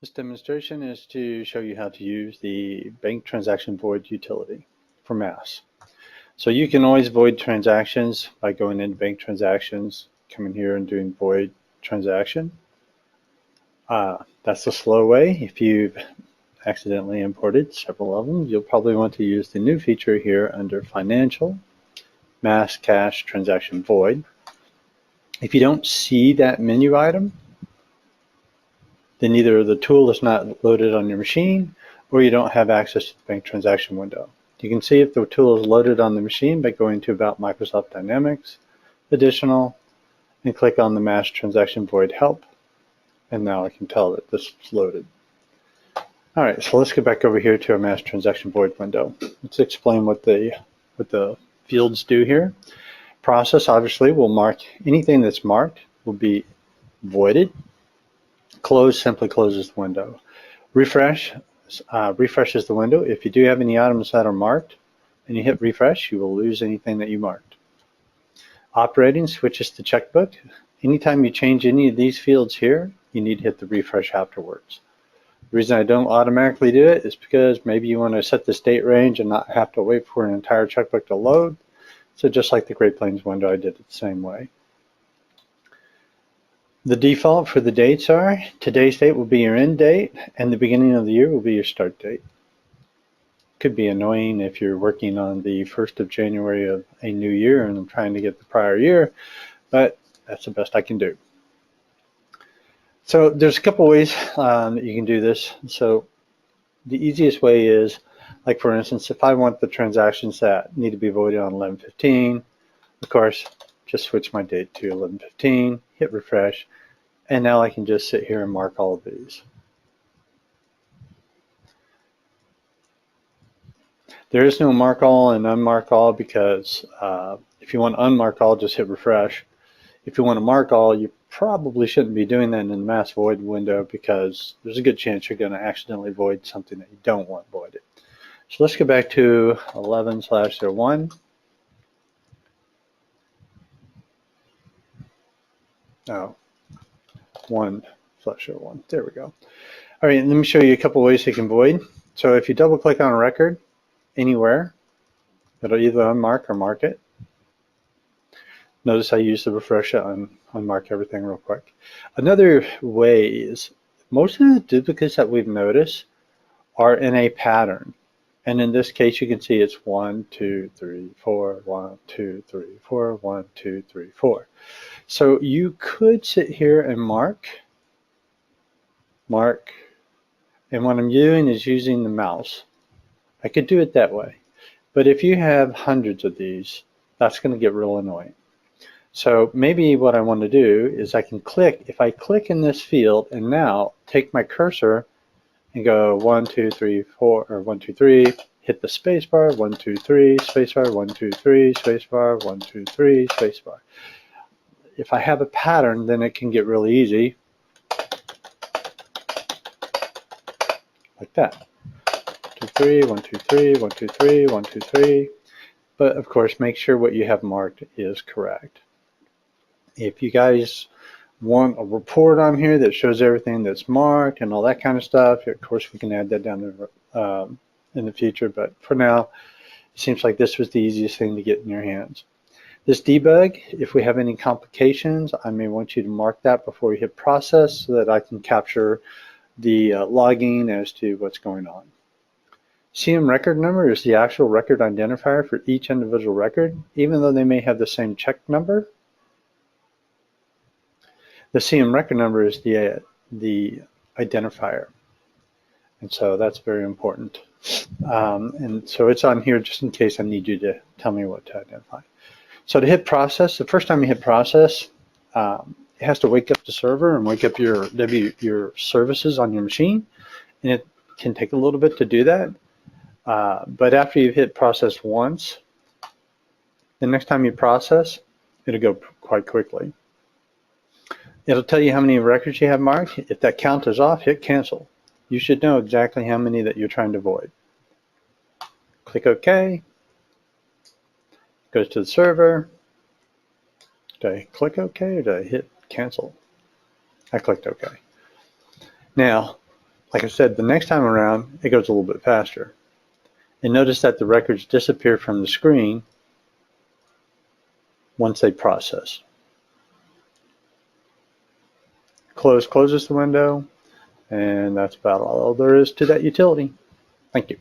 This demonstration is to show you how to use the bank transaction void utility for MAS. So you can always void transactions by going into bank transactions, coming here and doing void transaction. That's the slow way. If you've accidentally imported several of them, you'll probably want to use the new feature here under Financial, MAS Cash Transaction Void. If you don't see that menu item, then either the tool is not loaded on your machine or you don't have access to the bank transaction window. You can see if the tool is loaded on the machine by going to About Microsoft Dynamics, Additional, and click on the MAS Transaction Void Help. And now I can tell that this is loaded. All right, so let's get back over here to our MAS Transaction Void window. Let's explain what the fields do here. Process obviously will mark anything that's marked will be voided. Close simply closes the window. Refresh refreshes the window. If you do have any items that are marked and you hit refresh, you will lose anything that you marked. Operating switches to checkbook. Anytime you change any of these fields here, you need to hit the refresh afterwards. The reason I don't automatically do it is because maybe you want to set this date range and not have to wait for an entire checkbook to load. So just like the Great Plains window, I did it the same way. The default for the dates are today's date will be your end date and the beginning of the year will be your start date. Could be annoying if you're working on the 1st of January of a new year and I'm trying to get the prior year, but that's the best I can do. So there's a couple ways that you can do this. So the easiest way is, like for instance, if I want the transactions that need to be voided on 11/15, of course, just switch my date to 11/15, hit refresh, and now I can just sit here and mark all of these. There is no mark all and unmark all because if you want to unmark all, just hit refresh. If you want to mark all, you probably shouldn't be doing that in the MAS void window because there's a good chance you're going to accidentally void something that you don't want voided. So let's go back to 11/01. Oh, 1/01. There we go. All right, let me show you a couple ways you can void. So if you double click on a record anywhere, it'll either unmark or mark it. Notice I use the refresh to unmark everything real quick. Another way is most of the duplicates that we've noticed are in a pattern. And in this case, you can see it's 1, 2, 3, 4, 1, 2, 3, 4, 1, 2, 3, 4. So you could sit here and mark, and what I'm doing is using the mouse. I could do it that way. But if you have hundreds of these, that's going to get real annoying. So maybe what I want to do is I can click, if I click in this field and now take my cursor and go 1, 2, 3, 4, or 1, 2, 3, hit the spacebar, 1, 2, 3, spacebar, 1, 2, 3, spacebar, 1, 2, 3, spacebar. If I have a pattern, then it can get really easy, like that. 2, 3, 1, 2, 3, 1, 2, 3, 1, 2, 3. But of course, make sure what you have marked is correct. If you guys want a report on here that shows everything that's marked and all that kind of stuff, of course we can add that down there in the future, but for now it seems like this was the easiest thing to get in your hands. This debug, if we have any complications, I may want you to mark that before you hit process so that I can capture the logging as to what's going on. CM record number is the actual record identifier for each individual record, even though they may have the same check number. The CM record number is the identifier, and so that's very important. And so it's on here just in case I need you to tell me what to identify. So to hit process, the first time you hit process, it has to wake up the server and wake up your services on your machine, and it can take a little bit to do that. But after you've hit process once, the next time you process, it'll go quite quickly. It'll tell you how many records you have marked. If that count is off, hit cancel. You should know exactly how many that you're trying to void. Click OK. Goes to the server. Did I click OK or did I hit cancel? I clicked OK. Now, Like I said, the next time around, it goes a little bit faster. And notice that the records disappear from the screen once they process. Closes the window, and that's about all there is to that utility. Thank you.